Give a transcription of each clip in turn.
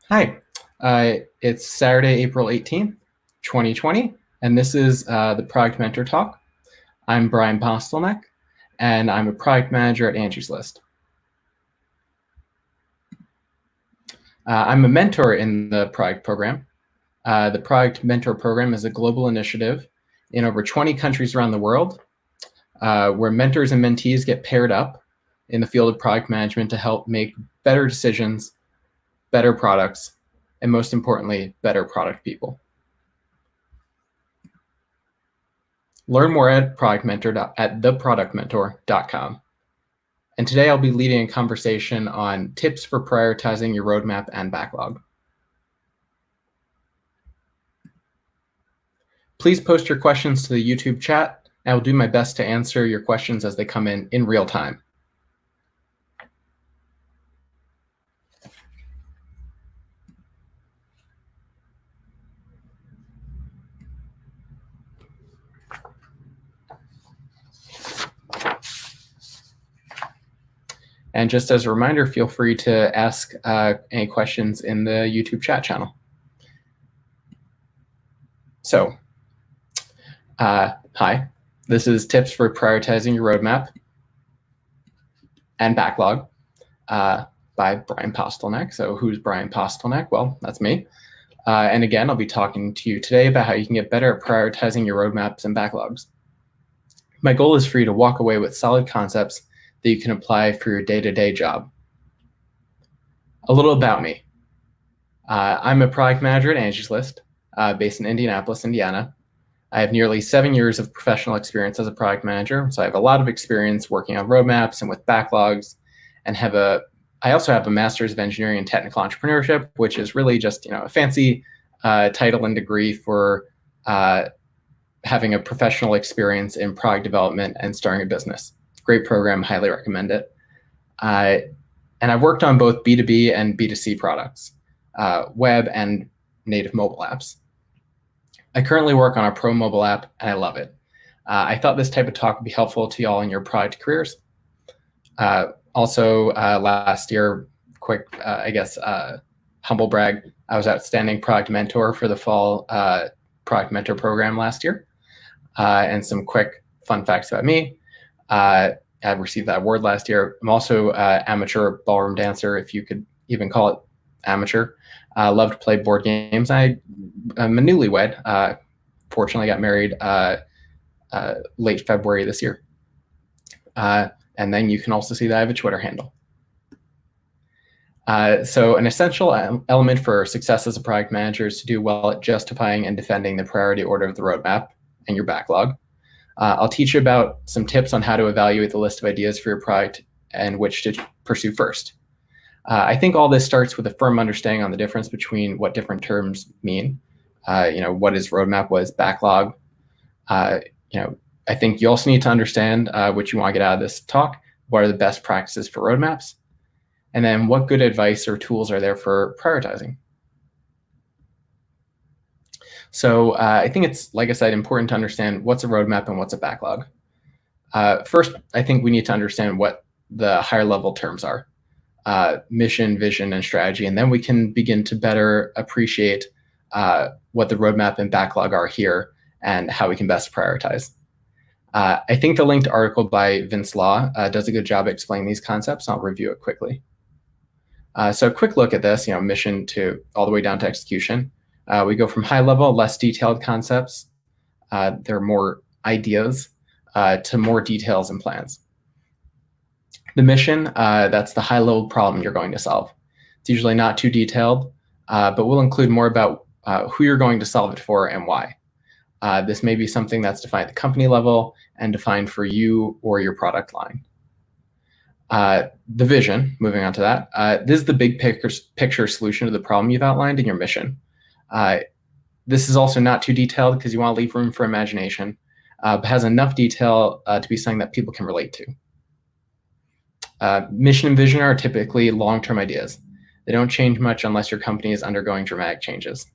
Hi, it's Saturday, April 18th, 2020, and this is the Product Mentor Talk. I'm Bryan Postelnek, and I'm a product manager at Angie's List. I'm a mentor in the product program. The Product Mentor Program is a global initiative in over 20 countries around the world where mentors and mentees get paired up in the field of product management to help make better decisions, better products, and most importantly, better product people. Learn more at theproductmentor.com. And today I'll be leading a conversation on tips for prioritizing your roadmap and backlog. Please post your questions to the YouTube chat, and I will do my best to answer your questions as they come in real time. And just as a reminder, feel free to ask any questions in the YouTube chat channel. So, hi, this is tips for prioritizing your roadmap and backlog by Bryan Postelnek. So who's Bryan Postelnek? Well, that's me. And again, I'll be talking to you today about how you can get better at prioritizing your roadmaps and backlogs. My goal is for you to walk away with solid concepts that you can apply for your day-to-day job. A little about me. I'm a product manager at Angie's List, based in Indianapolis, Indiana. I have nearly 7 years of professional experience as a product manager, so I have a lot of experience working on roadmaps and with backlogs, and I also have a Master's of Engineering and Technical Entrepreneurship, which is really just a fancy title and degree for having a professional experience in product development and starting a business. Great program, highly recommend it. And I've worked on both B2B and B2C products, web and native mobile apps. I currently work on a pro mobile app, and I love it. I thought this type of talk would be helpful to y'all in your product careers. Also, last year, quick, humble brag, I was outstanding product mentor for the fall product mentor program last year. And some quick fun facts about me. I received that award last year. I'm also an amateur ballroom dancer, if you could even call it amateur. Love to play board games. I'm a newlywed. Fortunately, got married late February this year. And then you can also see that I have a Twitter handle. So an essential element for success as a product manager is to do well at justifying and defending the priority order of the roadmap and your backlog. I'll teach you about some tips on how to evaluate the list of ideas for your product and which to pursue first. I think all this starts with a firm understanding on the difference between what different terms mean. What is roadmap, what is backlog? I think you also need to understand what you want to get out of this talk. What are the best practices for roadmaps? And then what good advice or tools are there for prioritizing? So I think it's, like I said, important to understand what's a roadmap and what's a backlog. First, I think we need to understand what the higher level terms are, mission, vision, and strategy, and then we can begin to better appreciate what the roadmap and backlog are here and how we can best prioritize. I think the linked article by Vince Law does a good job explaining these concepts. I'll review it quickly. So a quick look at this, mission to all the way down to execution. We go from high level, less detailed concepts. There are more ideas to more details and plans. The mission, that's the high level problem you're going to solve. It's usually not too detailed, but we'll include more about who you're going to solve it for and why. This may be something that's defined at the company level and defined for you or your product line. The vision, moving on to that, this is the big picture solution to the problem you've outlined in your mission. This is also not too detailed because you want to leave room for imagination, but has enough detail to be something that people can relate to. Mission and vision are typically long-term ideas. They don't change much unless your company is undergoing dramatic changes.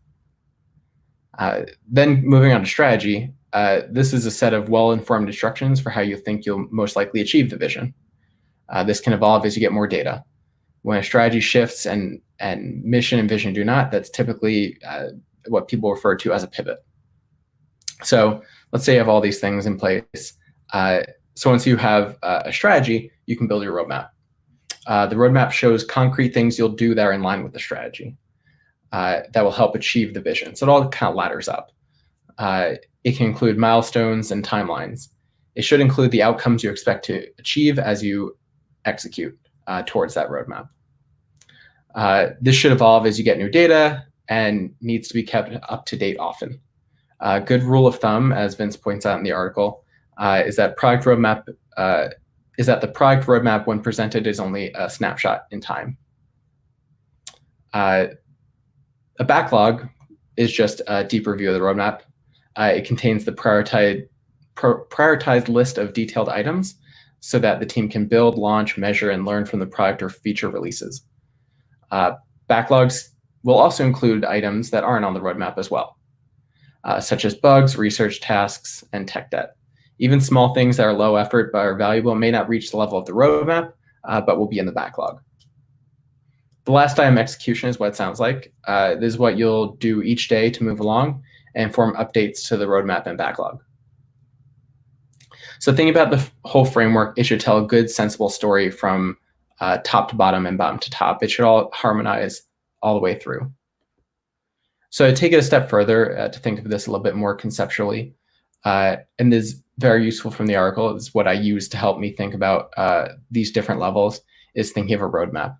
Then moving on to strategy, this is a set of well-informed instructions for how you think you'll most likely achieve the vision. This can evolve as you get more data. When a strategy shifts and mission and vision do not, that's typically what people refer to as a pivot. So let's say you have all these things in place. So once you have a strategy, you can build your roadmap. The roadmap shows concrete things you'll do that are in line with the strategy that will help achieve the vision. So it all kind of ladders up. It can include milestones and timelines. It should include the outcomes you expect to achieve as you execute towards that roadmap. This should evolve as you get new data and needs to be kept up to date often. A good rule of thumb, as Vince points out in the article, is that the product roadmap, when presented, is only a snapshot in time. A backlog is just a deep review of the roadmap. It contains the prioritized list of detailed items so that the team can build, launch, measure, and learn from the product or feature releases. Backlogs will also include items that aren't on the roadmap as well, such as bugs, research tasks, and tech debt. Even small things that are low effort but are valuable may not reach the level of the roadmap, but will be in the backlog. The last item, execution, is what it sounds like. This is what you'll do each day to move along and form updates to the roadmap and backlog. So thinking about the whole framework, it should tell a good, sensible story from top to bottom and bottom to top. It should all harmonize all the way through. So to take it a step further, to think of this a little bit more conceptually, and this is very useful from the article, is what I use to help me think about these different levels, is thinking of a roadmap.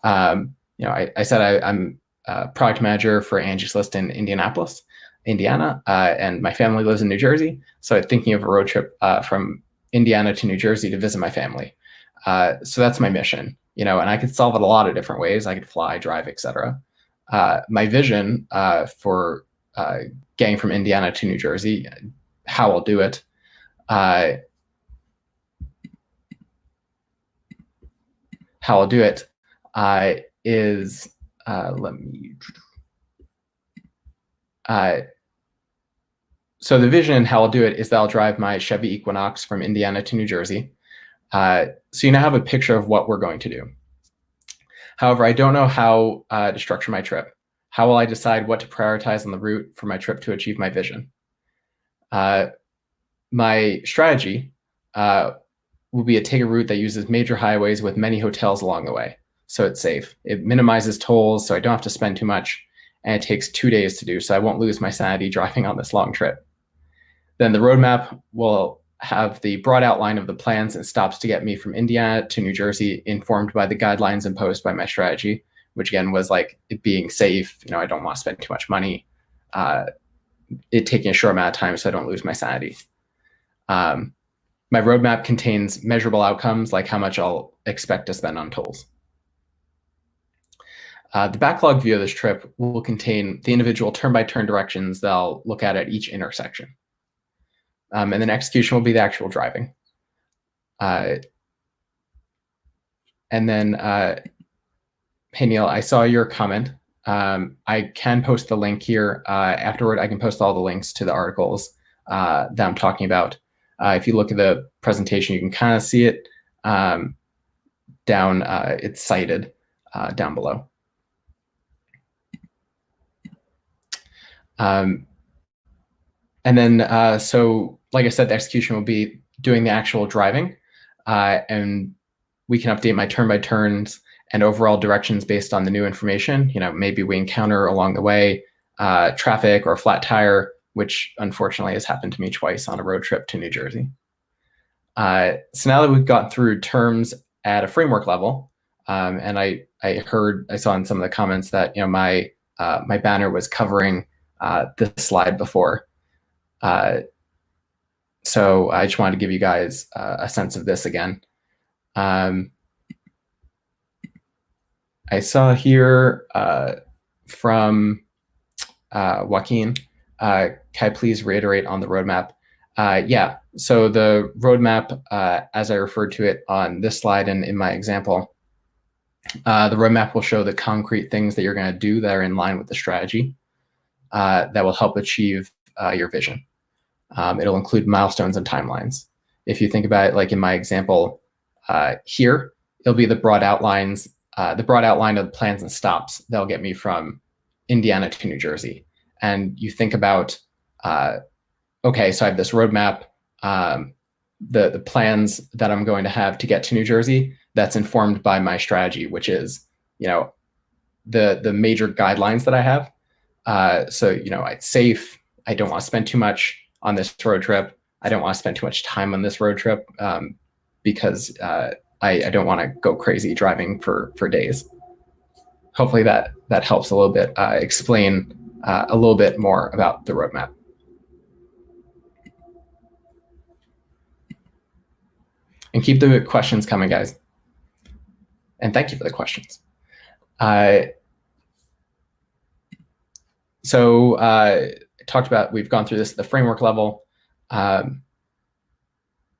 I said I'm a product manager for Angie's List in Indianapolis, Indiana, and my family lives in New Jersey. So I'm thinking of a road trip from Indiana to New Jersey to visit my family. So that's my mission, and I could solve it a lot of different ways. I could fly, drive, etc. My vision for getting from Indiana to New Jersey, how I'll do it, is so the vision and how I'll do it is that I'll drive my Chevy Equinox from Indiana to New Jersey. So you now have a picture of what we're going to do. However, I don't know how to structure my trip. How will I decide what to prioritize on the route for my trip to achieve my vision? My strategy will be to take a route that uses major highways with many hotels along the way, so it's safe. It minimizes tolls, so I don't have to spend too much, and it takes 2 days to do, so I won't lose my sanity driving on this long trip. Then the roadmap will have the broad outline of the plans and stops to get me from Indiana to New Jersey, informed by the guidelines imposed by my strategy, which again was like it being safe. I don't want to spend too much money. It taking a short amount of time so I don't lose my sanity. My roadmap contains measurable outcomes like how much I'll expect to spend on tolls. The backlog view of this trip will contain the individual turn-by-turn directions that I'll look at each intersection. And then execution will be the actual driving. And then, hey, Neil, I saw your comment. I can post the link here. Afterward, I can post all the links to the articles that I'm talking about. If you look at the presentation, you can kind of see it down, it's cited down below. And then, so like I said, the execution will be doing the actual driving, and we can update my turn-by-turns and overall directions based on the new information. Maybe we encounter along the way traffic or a flat tire, which unfortunately has happened to me twice on a road trip to New Jersey. So now that we've gotten through terms at a framework level, and I saw in some of the comments that my banner was covering this slide before. So I just wanted to give you guys a sense of this again. I saw here from Joaquin, can I please reiterate on the roadmap? Yeah, so the roadmap, as I referred to it on this slide and in my example, the roadmap will show the concrete things that you're going to do that are in line with the strategy that will help achieve your vision. It'll include milestones and timelines. If you think about it, like in my example here, it'll be the broad outlines the broad outline of the plans and stops that'll get me from Indiana to New Jersey. And you think about, okay, so I have this roadmap, the plans that I'm going to have to get to New Jersey, that's informed by my strategy, which is, the major guidelines that I have. So, it's safe. I don't want to spend too much on this road trip. I don't want to spend too much time on this road trip because I don't want to go crazy driving for days. Hopefully that helps a little bit explain a little bit more about the roadmap. And keep the questions coming, guys. And thank you for the questions. So talked about, we've gone through this at the framework level.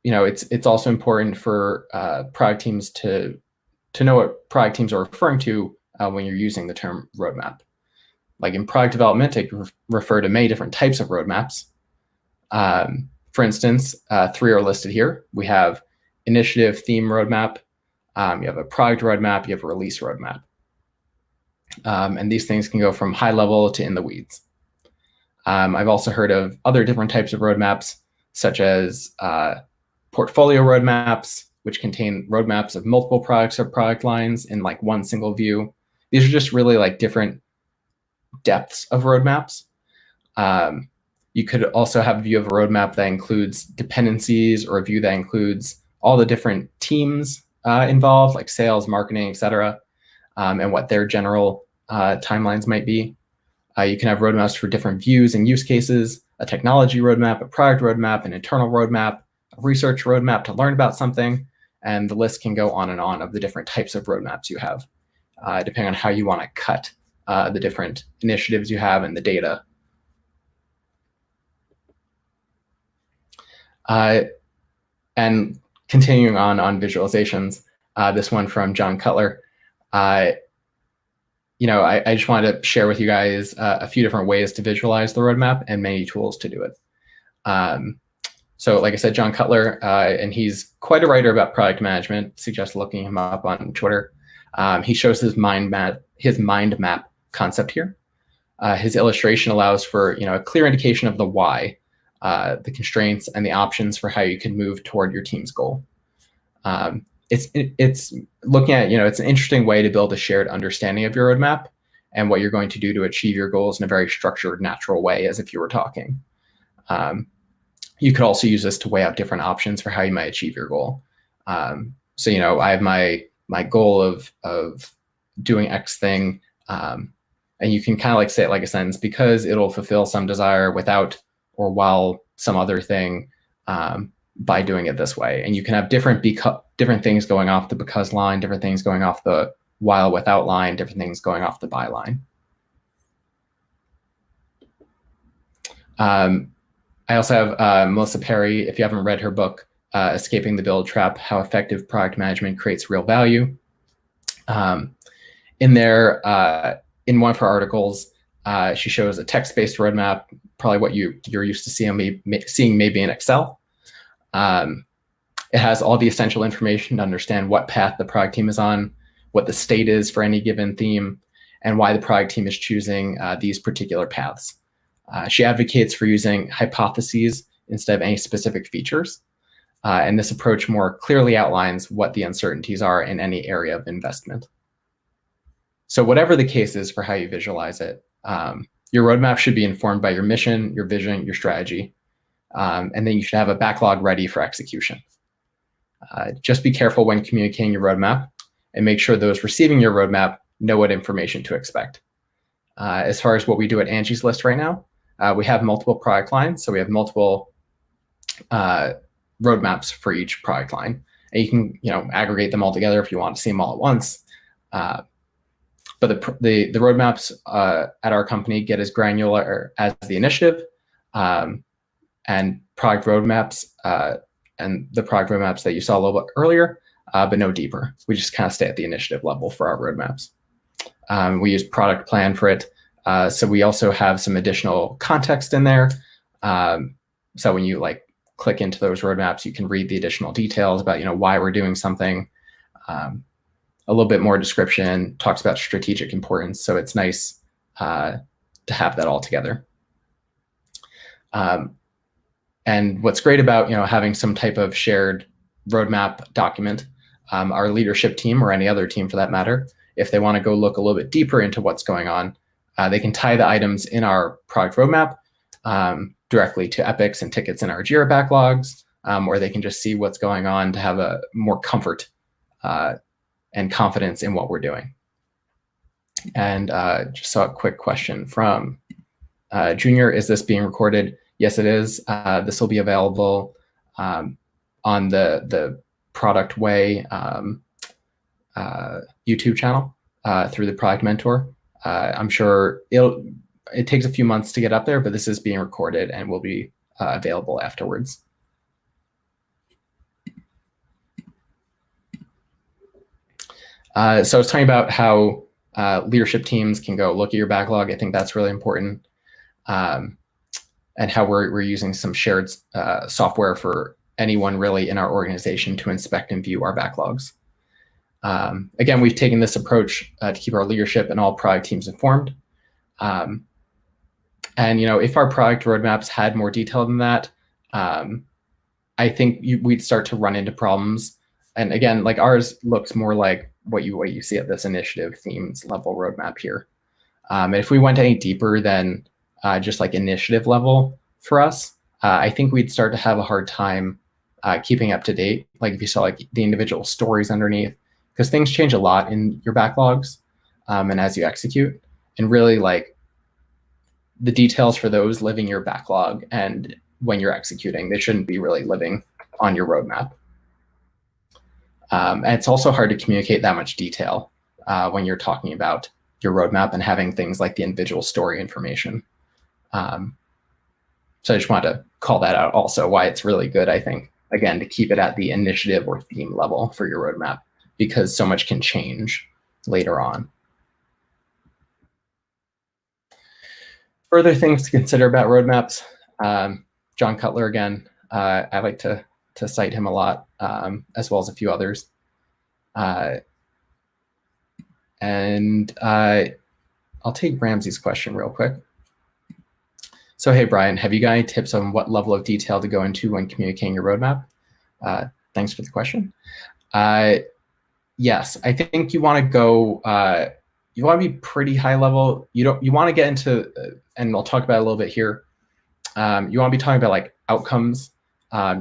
It's also important for product teams to know what product teams are referring to when you're using the term roadmap. Like in product development, it can refer to many different types of roadmaps. For instance, 3 are listed here. We have initiative, theme roadmap. You have a product roadmap. You have a release roadmap. And these things can go from high level to in the weeds. I've also heard of other different types of roadmaps, such as portfolio roadmaps, which contain roadmaps of multiple products or product lines in like one single view. These are just really like different depths of roadmaps. You could also have a view of a roadmap that includes dependencies, or a view that includes all the different teams involved, like sales, marketing, et cetera, and what their general timelines might be. You can have roadmaps for different views and use cases, a technology roadmap, a product roadmap, an internal roadmap, a research roadmap to learn about something, and the list can go on and on of the different types of roadmaps you have, depending on how you want to cut the different initiatives you have and the data. And continuing on visualizations, this one from John Cutler. I just wanted to share with you guys a few different ways to visualize the roadmap and many tools to do it. So like I said, John Cutler, and he's quite a writer about product management, suggest looking him up on Twitter. He shows his mind map concept here. His illustration allows for a clear indication of the why, the constraints, and the options for how you can move toward your team's goal. It's looking at, it's an interesting way to build a shared understanding of your roadmap and what you're going to do to achieve your goals in a very structured, natural way, as if you were talking. You could also use this to weigh out different options for how you might achieve your goal. So, I have my goal of doing X thing, and you can kind of like say it like a sentence, because it'll fulfill some desire without or while some other thing, by doing it this way. And you can have different things going off the because line, different things going off the while without line, different things going off the by line. I also have Melissa Perry. If you haven't read her book, Escaping the Build Trap, How Effective Product Management Creates Real Value. In there, in one of her articles, she shows a text-based roadmap, probably what you're used to seeing maybe in Excel. It has all the essential information to understand what path the product team is on, what the state is for any given theme, and why the product team is choosing these particular paths. She advocates for using hypotheses instead of any specific features. And this approach more clearly outlines what the uncertainties are in any area of investment. So whatever the case is for how you visualize it, your roadmap should be informed by your mission, your vision, your strategy. And then you should have a backlog ready for execution. Just be careful when communicating your roadmap and make sure those receiving your roadmap know what information to expect. As far as what we do at Angie's List right now, we have multiple product lines. So we have multiple roadmaps for each product line. And you can aggregate them all together if you want to see them all at once. But the roadmaps at our company get as granular as the initiative, and product roadmaps, and the product roadmaps that you saw a little bit earlier, but no deeper. We just kind of stay at the initiative level for our roadmaps. We use product plan for it. So we also have some additional context in there. So when you click into those roadmaps, you can read the additional details about why we're doing something. a little bit more description, talks about strategic importance. So it's nice to have that all together. And what's great about having some type of shared roadmap document, our leadership team or any other team for that matter, if they want to go look a little bit deeper into what's going on, they can tie the items in our product roadmap directly to epics and tickets in our Jira backlogs, or they can just see what's going on to have a more comfort and confidence in what we're doing. And just saw a quick question from Junior, is this being recorded? Yes, it is. This will be available on the Product Way YouTube channel through the Product Mentor. I'm sure it takes a few months to get up there, but this is being recorded and will be available afterwards. So I was talking about how leadership teams can go look at your backlog. I think that's really important. And how we're using some shared software for anyone really in our organization to inspect and view our backlogs. Again, we've taken this approach to keep our leadership and all product teams informed. And if our product roadmaps had more detail than that, I think we'd start to run into problems. And again, like ours looks more like what you see at this initiative themes level roadmap here. And if we went any deeper than just like initiative level for us, I think we'd start to have a hard time keeping up to date. Like if you saw like the individual stories underneath, because things change a lot in your backlogs and as you execute, and really like the details for those living your backlog and when you're executing, they shouldn't be really living on your roadmap. And it's also hard to communicate that much detail when you're talking about your roadmap and having things like the individual story information. So I just wanted to call that out also, why it's really good, I think, again, to keep it at the initiative or theme level for your roadmap, because so much can change later on. Further things to consider about roadmaps. John Cutler, again, I like to cite him a lot, as well as a few others. And I'll take Ramsey's question real quick. So, hey, Brian, have you got any tips on what level of detail to go into when communicating your roadmap? Thanks for the question. Yes, I think you want to go, you want to be pretty high level. You want to get into, and I'll talk about it a little bit here. You want to be talking about like outcomes.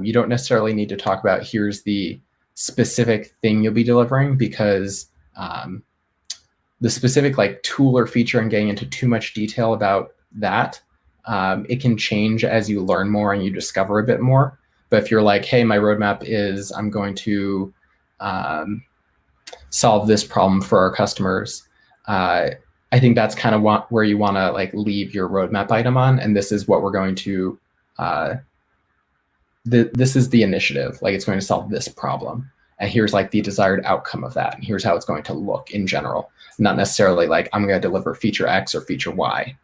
You don't necessarily need to talk about here's the specific thing you'll be delivering, because the specific like tool or feature and getting into too much detail about that, it can change as you learn more and you discover a bit more. But if you're like, hey, my roadmap is I'm going to solve this problem for our customers, I think that's kind of where you want to like leave your roadmap item on. And this is what we're going to, this is the initiative, like it's going to solve this problem. And here's like the desired outcome of that. And here's how it's going to look in general, not necessarily like I'm going to deliver feature X or feature Y.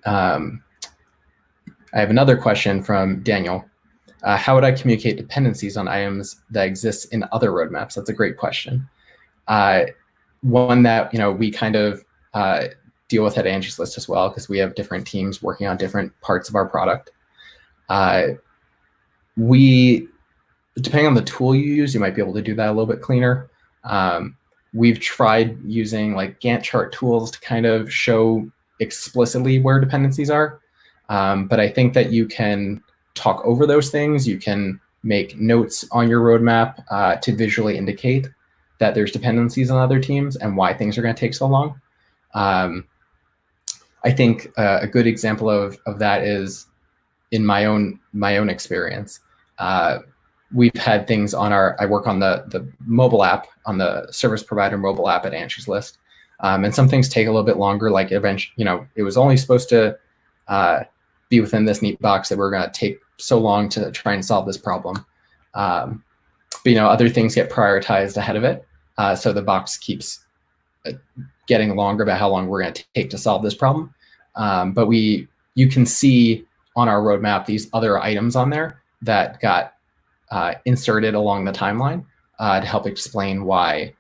I have another question from Daniel. How would I communicate dependencies on items that exist in other roadmaps? That's a great question. One that we kind of deal with at Angie's List as well, because we have different teams working on different parts of our product. Depending on the tool you use, you might be able to do that a little bit cleaner. We've tried using like Gantt chart tools to kind of show explicitly where dependencies are. But I think that you can talk over those things. You can make notes on your roadmap to visually indicate that there's dependencies on other teams and why things are going to take so long. I think a good example of that is in my own experience. We've had things on I work on the mobile app, on the service provider mobile app at Angie's List. And some things take a little bit longer, like eventually, it was only supposed to be within this neat box that we're going to take so long to try and solve this problem. But other things get prioritized ahead of it. So the box keeps getting longer about how long we're going to take to solve this problem. But you can see on our roadmap these other items on there that got inserted along the timeline. to help explain why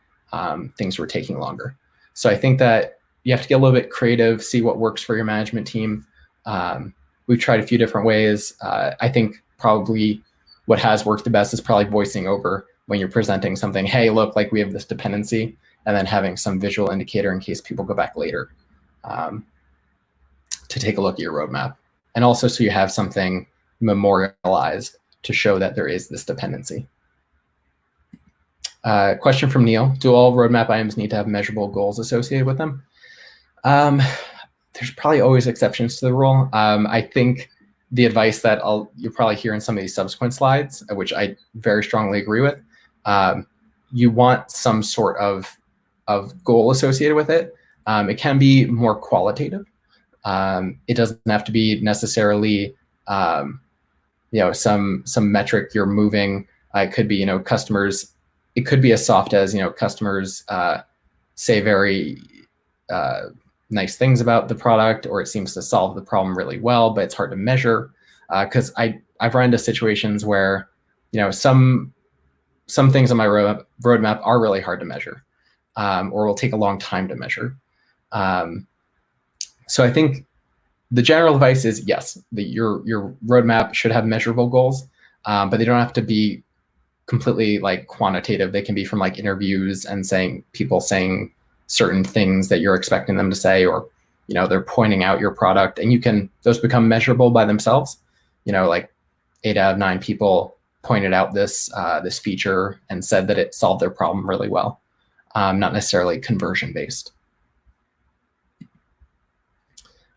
things were taking longer. So I think that you have to get a little bit creative, see what works for your management team. We've tried a few different ways. I think probably what has worked the best is probably voicing over when you're presenting something. Hey, look, like we have this dependency, and then having some visual indicator in case people go back later to take a look at your roadmap. And also so you have something memorialized to show that there is this dependency. Question from Neil: do all roadmap items need to have measurable goals associated with them? There's probably always exceptions to the rule. I think the advice that you'll probably hear in some of these subsequent slides, which I very strongly agree with, you want some sort of goal associated with it. It can be more qualitative. It doesn't have to be necessarily some metric you're moving. It could be customers. It could be as soft as customers say very nice things about the product, or it seems to solve the problem really well, but it's hard to measure. Because I've run into situations where some things on my roadmap are really hard to measure, or will take a long time to measure. So I think the general advice is yes, your roadmap should have measurable goals, but they don't have to be completely like quantitative. They can be from like interviews and people saying certain things that you're expecting them to say, or they're pointing out your product, and those become measurable by themselves. Like 8 out of 9 people pointed out this feature and said that it solved their problem really well, not necessarily conversion based.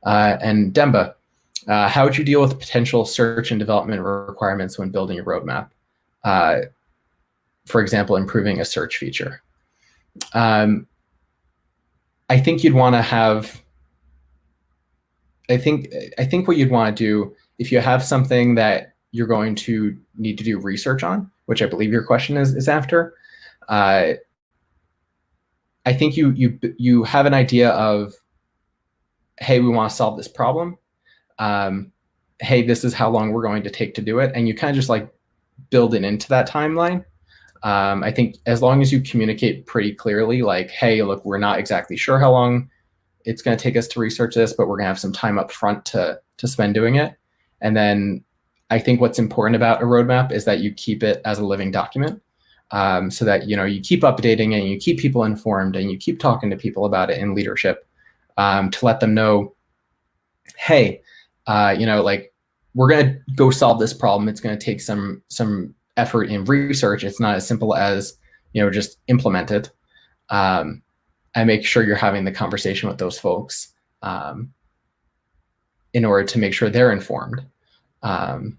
And Demba, how would you deal with potential search and development requirements when building a roadmap? For example, improving a search feature. I think you'd want to have. I think what you'd want to do, if you have something that you're going to need to do research on, which I believe your question is after, I think you have an idea of, hey, we want to solve this problem. Hey, this is how long we're going to take to do it, and you kind of just like build it into that timeline. I think as long as you communicate pretty clearly, like, hey, look, we're not exactly sure how long it's going to take us to research this, but we're going to have some time up front to spend doing it. And then I think what's important about a roadmap is that you keep it as a living document, so that you keep updating it and you keep people informed and you keep talking to people about it in leadership, to let them know, hey, like we're going to go solve this problem. It's going to take some effort in research. It's not as simple as just implement it, and make sure you're having the conversation with those folks in order to make sure they're informed. And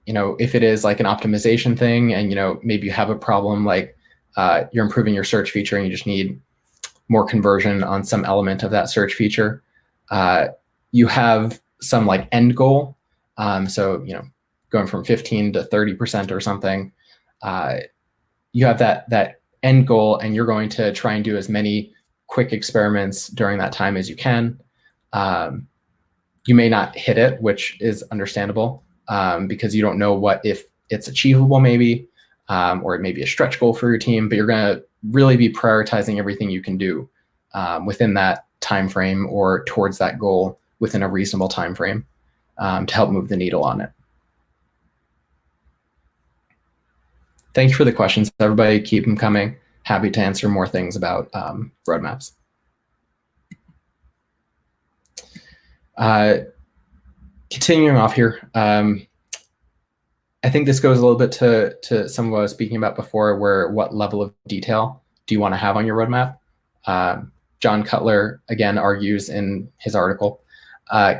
if it is like an optimization thing, and maybe you have a problem like you're improving your search feature and you just need more conversion on some element of that search feature, you have some like end goal. So going from 15 to 30% or something, you have that end goal, and you're going to try and do as many quick experiments during that time as you can. You may not hit it, which is understandable, because you don't know if it's achievable maybe, or it may be a stretch goal for your team, but you're going to really be prioritizing everything you can do within that time frame, or towards that goal within a reasonable time frame, to help move the needle on it. Thank you for the questions, everybody. Keep them coming. Happy to answer more things about roadmaps. Continuing off here, I think this goes a little bit to some of what I was speaking about before, where what level of detail do you want to have on your roadmap? John Cutler, again, argues in his article,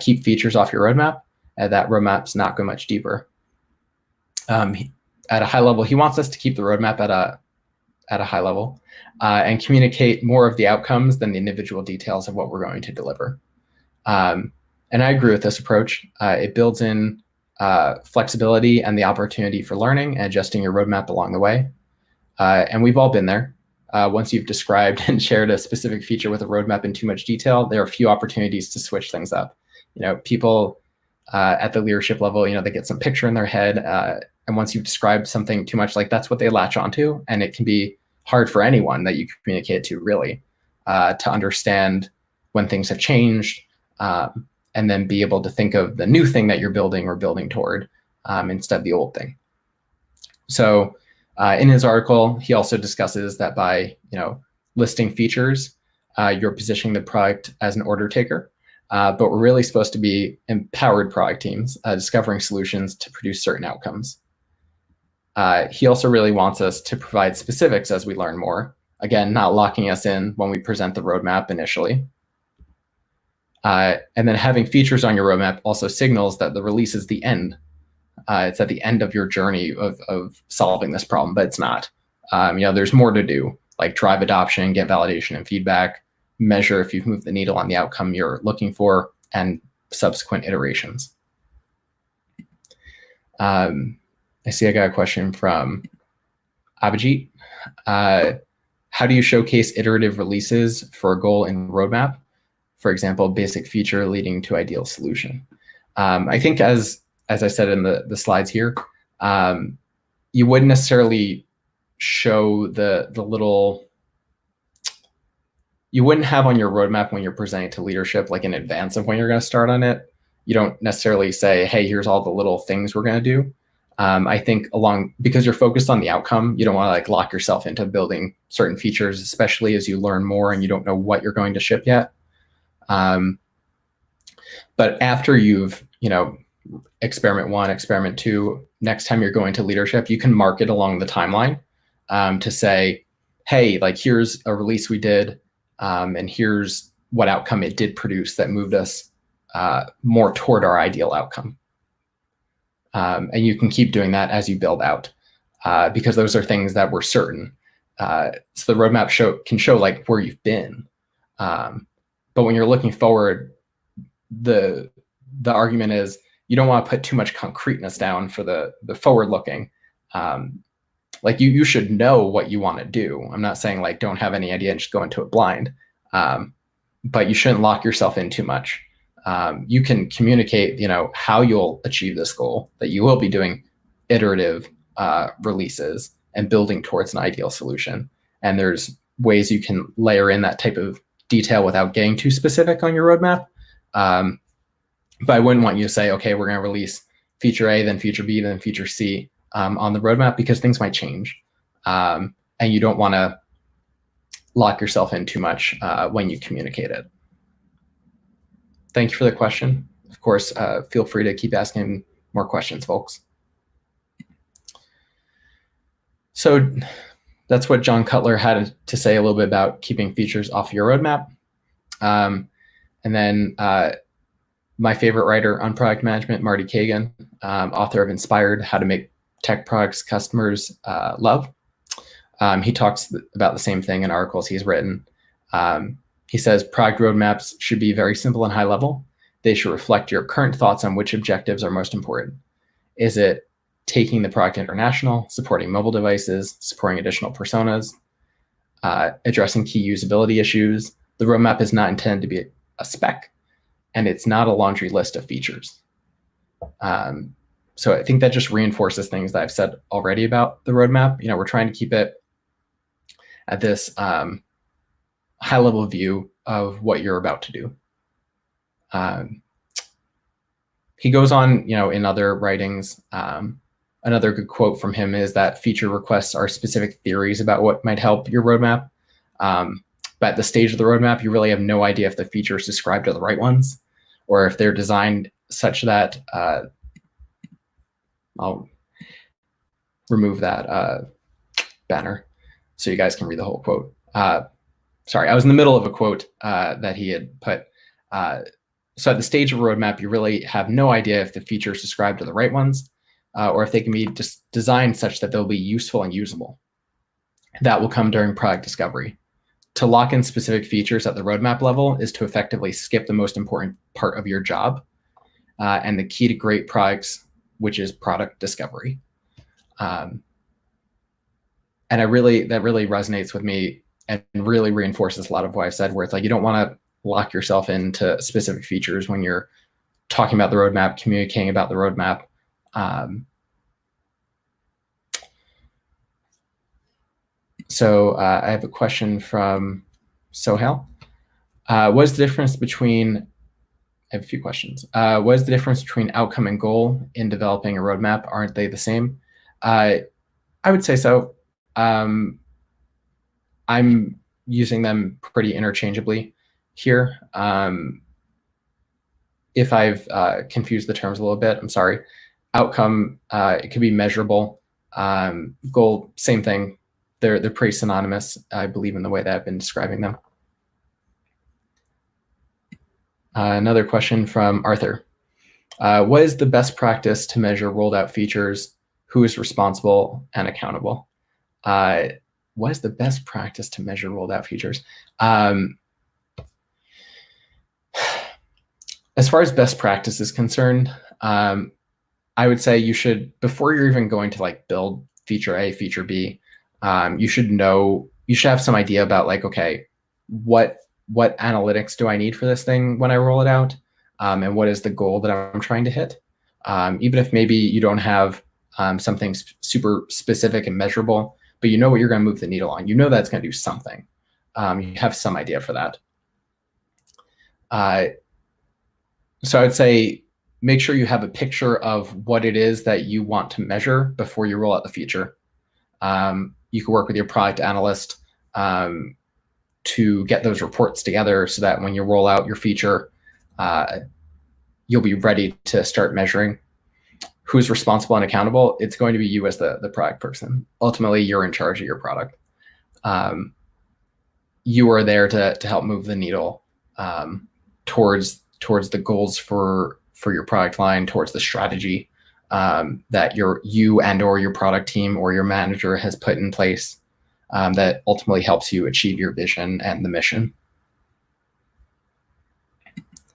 keep features off your roadmap, and that roadmap's not go much deeper. At a high level, he wants us to keep the roadmap at a high level, and communicate more of the outcomes than the individual details of what we're going to deliver. And I agree with this approach. It builds in flexibility and the opportunity for learning and adjusting your roadmap along the way. And we've all been there. Once you've described and shared a specific feature with a roadmap in too much detail, there are a few opportunities to switch things up. People at the leadership level, they get some picture in their head, And once you've described something too much, like that's what they latch onto. And it can be hard for anyone that you communicate to really to understand when things have changed, and then be able to think of the new thing that you're building or building toward instead of the old thing. So in his article, he also discusses that by listing features, you're positioning the product as an order taker. But we're really supposed to be empowered product teams, discovering solutions to produce certain outcomes. He also really wants us to provide specifics as we learn more. Again, not locking us in when we present the roadmap initially. And then having features on your roadmap also signals that the release is the end. It's at the end of your journey of solving this problem, but it's not. There's more to do, like drive adoption, get validation and feedback, measure if you've moved the needle on the outcome you're looking for, and subsequent iterations. I see I got a question from Abhijit. How do you showcase iterative releases for a goal in roadmap? For example, basic feature leading to ideal solution. I think as I said in the slides here, you wouldn't necessarily show the little, you wouldn't have on your roadmap when you're presenting to leadership, like in advance of when you're going to start on it. You don't necessarily say, hey, here's all the little things we're going to do. I think because you're focused on the outcome, you don't want to like lock yourself into building certain features, especially as you learn more and you don't know what you're going to ship yet. But after you've, experiment 1, experiment 2, next time you're going to leadership, you can mark it along the timeline to say, hey, like here's a release we did, and here's what outcome it did produce that moved us more toward our ideal outcome. And you can keep doing that as you build out, because those are things that were certain. So the roadmap can show like where you've been. But when you're looking forward, the argument is you don't want to put too much concreteness down for the forward looking. Like you should know what you want to do. I'm not saying like don't have any idea and just go into it blind, but you shouldn't lock yourself in too much. You can communicate, how you'll achieve this goal, that you will be doing iterative releases and building towards an ideal solution. And there's ways you can layer in that type of detail without getting too specific on your roadmap. But I wouldn't want you to say, okay, we're going to release feature A, then feature B, then feature C on the roadmap, because things might change. And you don't want to lock yourself in too much when you communicate it. Thank you for the question. Of course, feel free to keep asking more questions, folks. So that's what John Cutler had to say a little bit about keeping features off your roadmap. And then my favorite writer on product management, Marty Kagan, author of Inspired, How to Make Tech Products Customers Love. He talks about the same thing in articles he's written. He says product roadmaps should be very simple and high level. They should reflect your current thoughts on which objectives are most important. Is it taking the product international, supporting mobile devices, supporting additional personas, addressing key usability issues? The roadmap is not intended to be a spec, and it's not a laundry list of features. So I think that just reinforces things that I've said already about the roadmap. We're trying to keep it at this high-level view of what you're about to do. He goes on, in other writings. Another good quote from him is that feature requests are specific theories about what might help your roadmap. But at the stage of the roadmap, you really have no idea if the features described are the right ones, or if they're designed such that I'll remove that banner so you guys can read the whole quote. Sorry, I was in the middle of a quote that he had put. So at the stage of a roadmap, you really have no idea if the features described are the right ones, or if they can be just designed such that they'll be useful and usable. That will come during product discovery. To lock in specific features at the roadmap level is to effectively skip the most important part of your job, and the key to great products, which is product discovery. And that really resonates with me and really reinforces a lot of what I said, where it's like you don't want to lock yourself into specific features when you're talking about the roadmap, communicating about the roadmap. So I have a question from Sohail. What is the difference between, I have a few questions. What is the difference between outcome and goal in developing a roadmap? Aren't they the same? I would say so. I'm using them pretty interchangeably here. If I've confused the terms a little bit, I'm sorry. Outcome, it could be measurable. Goal, same thing. They're pretty synonymous, I believe, in the way that I've been describing them. Another question from Arthur. What is the best practice to measure rolled out features? Who is responsible and accountable? What is the best practice to measure rolled out features? As far as best practice is concerned, I would say you should, before you're even going to like build feature A, feature B, you should have some idea about like, okay, what analytics do I need for this thing when I roll it out? And what is the goal that I'm trying to hit? Even if maybe you don't have something super specific and measurable, but you know what you're going to move the needle on. You know that's going to do something. You have some idea for that. So I would say make sure you have a picture of what it is that you want to measure before you roll out the feature. You can work with your product analyst to get those reports together so that when you roll out your feature, you'll be ready to start measuring. Who's responsible and accountable? It's going to be you as the product person. Ultimately, you're in charge of your product. You are there to help move the needle towards the goals for your product line, towards the strategy that you and or your product team or your manager has put in place that ultimately helps you achieve your vision and the mission.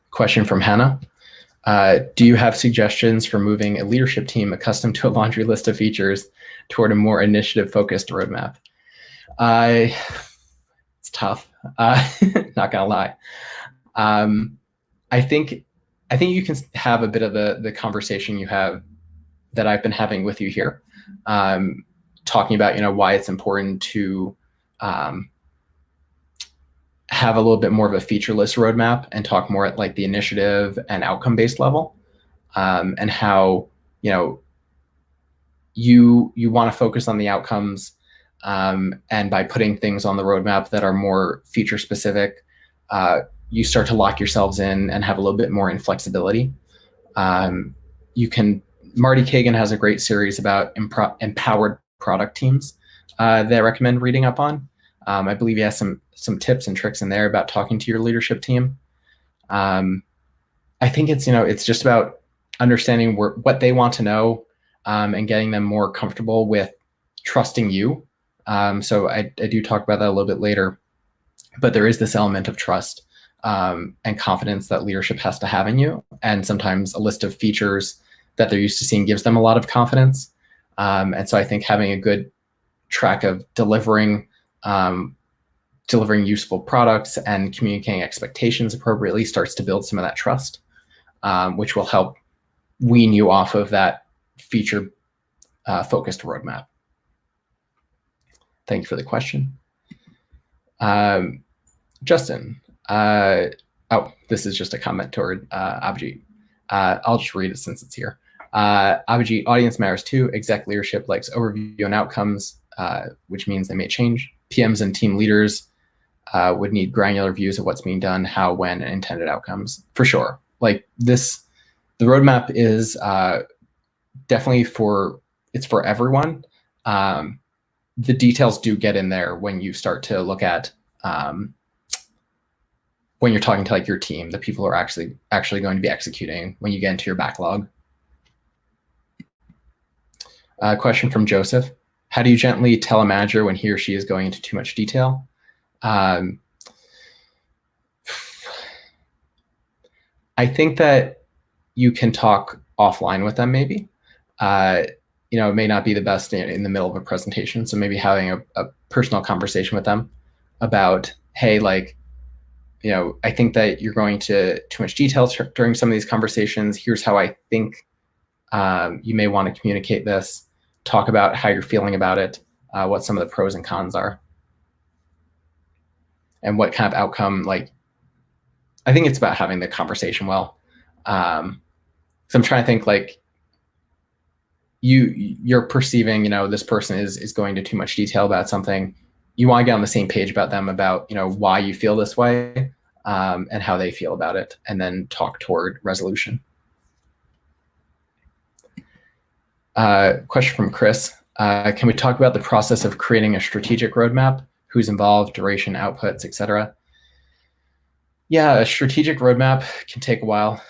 Question from Hannah. Do you have suggestions for moving a leadership team accustomed to a laundry list of features toward a more initiative-focused roadmap? It's tough. Not gonna lie. I think you can have a bit of the conversation you have that I've been having with you here, talking about why it's important to have a little bit more of a featureless roadmap and talk more at like the initiative and outcome-based level, and how you want to focus on the outcomes, and by putting things on the roadmap that are more feature specific, you start to lock yourselves in and have a little bit more inflexibility. Marty Kagan has a great series about empowered product teams that I recommend reading up on. I believe he has some tips and tricks in there about talking to your leadership team. I think it's just about understanding what they want to know, and getting them more comfortable with trusting you. So I do talk about that a little bit later, but there is this element of trust and confidence that leadership has to have in you. And sometimes a list of features that they're used to seeing gives them a lot of confidence. And so I think having a good track of delivering useful products and communicating expectations appropriately starts to build some of that trust, which will help wean you off of that feature focused roadmap. Thank you for the question. Justin, this is just a comment toward Abhijit. I'll just read it since it's here. Abhijit, audience matters too. Exec leadership likes overview and outcomes, which means they may change. PMs and team leaders would need granular views of what's being done, how, when, and intended outcomes. For sure. Like this, the roadmap is definitely for everyone. The details do get in there when you start to look at when you're talking to like your team, the people who are actually going to be executing when you get into your backlog. Question from Joseph. How do you gently tell a manager when he or she is going into too much detail? I think that you can talk offline with them maybe. It may not be the best in the middle of a presentation. So maybe having a personal conversation with them about, hey, like, I think that you're going to too much detail during some of these conversations. Here's how I think you may want to communicate this. Talk about how you're feeling about it. what some of the pros and cons are, and what kind of outcome. Like, I think it's about having the conversation well. So I'm trying to think, like, you're perceiving, this person is going into too much detail about something. You want to get on the same page about them, about, why you feel this way, and how they feel about it, and then talk toward resolution. Question from Chris. Can we talk about the process of creating a strategic roadmap? Who's involved, duration, outputs, etc.? Yeah, a strategic roadmap can take a while.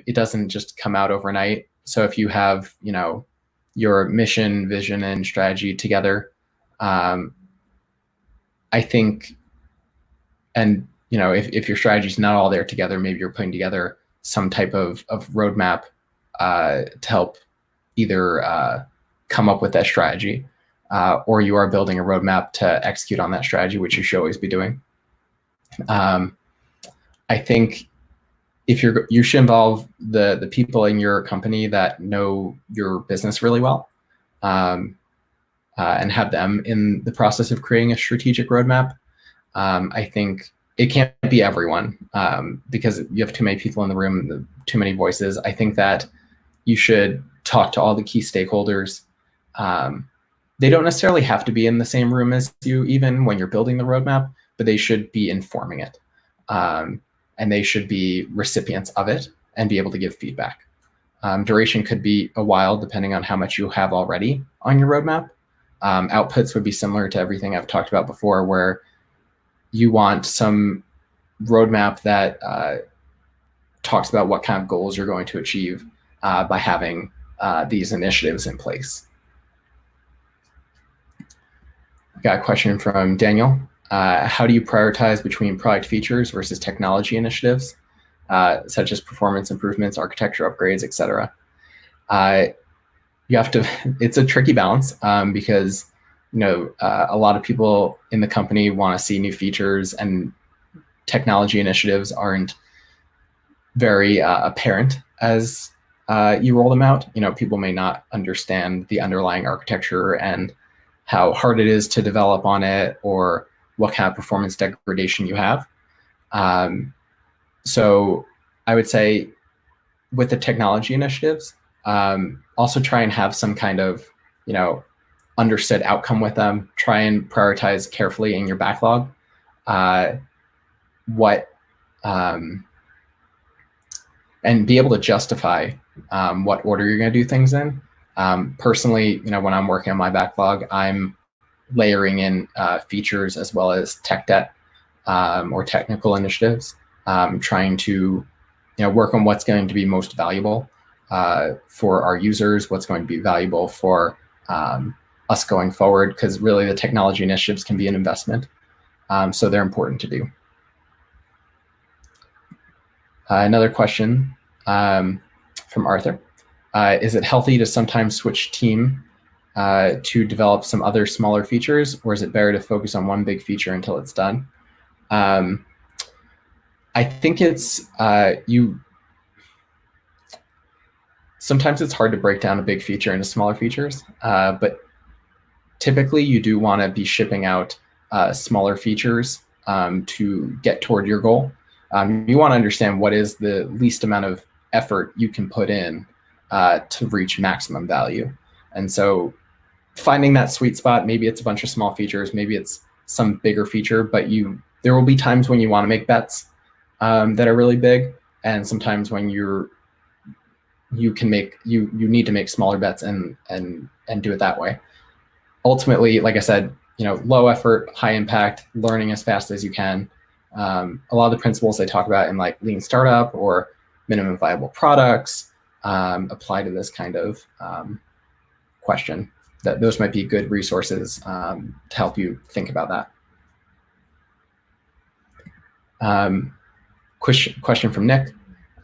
It doesn't just come out overnight. So if you have, your mission, vision, and strategy together, I think, and if your strategy is not all there together, maybe you're putting together some type of roadmap to help either come up with that strategy, or you are building a roadmap to execute on that strategy, which you should always be doing. I think you should involve the people in your company that know your business really well, and have them in the process of creating a strategic roadmap. I think it can't be everyone, because you have too many people in the room, too many voices. I think that you should talk to all the key stakeholders. They don't necessarily have to be in the same room as you, even when you're building the roadmap, but they should be informing it. And they should be recipients of it and be able to give feedback. Duration could be a while, depending on how much you have already on your roadmap. Outputs would be similar to everything I've talked about before, where you want some roadmap that talks about what kind of goals you're going to achieve by having these initiatives in place. Got a question from Daniel. How do you prioritize between product features versus technology initiatives, such as performance improvements, architecture upgrades, etc.? You have to. It's a tricky balance, because a lot of people in the company want to see new features, and technology initiatives aren't very apparent as you roll them out. People may not understand the underlying architecture and how hard it is to develop on it, or what kind of performance degradation you have. So I would say with the technology initiatives, also try and have some kind of, understood outcome with them. Try and prioritize carefully in your backlog and be able to justify what order you're going to do things in. Personally, when I'm working on my backlog, I'm layering in features as well as tech debt, or technical initiatives, trying to work on what's going to be most valuable for our users, what's going to be valuable for us going forward, because really the technology initiatives can be an investment, so they're important to do. Another question from Arthur. Is it healthy to sometimes switch team to develop some other smaller features, or is it better to focus on one big feature until it's done? I think it's sometimes it's hard to break down a big feature into smaller features, but typically you do want to be shipping out smaller features to get toward your goal. You want to understand what is the least amount of effort you can put in to reach maximum value. And so finding that sweet spot, maybe it's a bunch of small features, maybe it's some bigger feature, but there will be times when you want to make bets that are really big, and sometimes when you need to make smaller bets and do it that way. Ultimately, like I said, low effort, high impact, learning as fast as you can. A lot of the principles they talk about in like lean startup or minimum viable products apply to this kind of question. Those might be good resources to help you think about that. Question from Nick.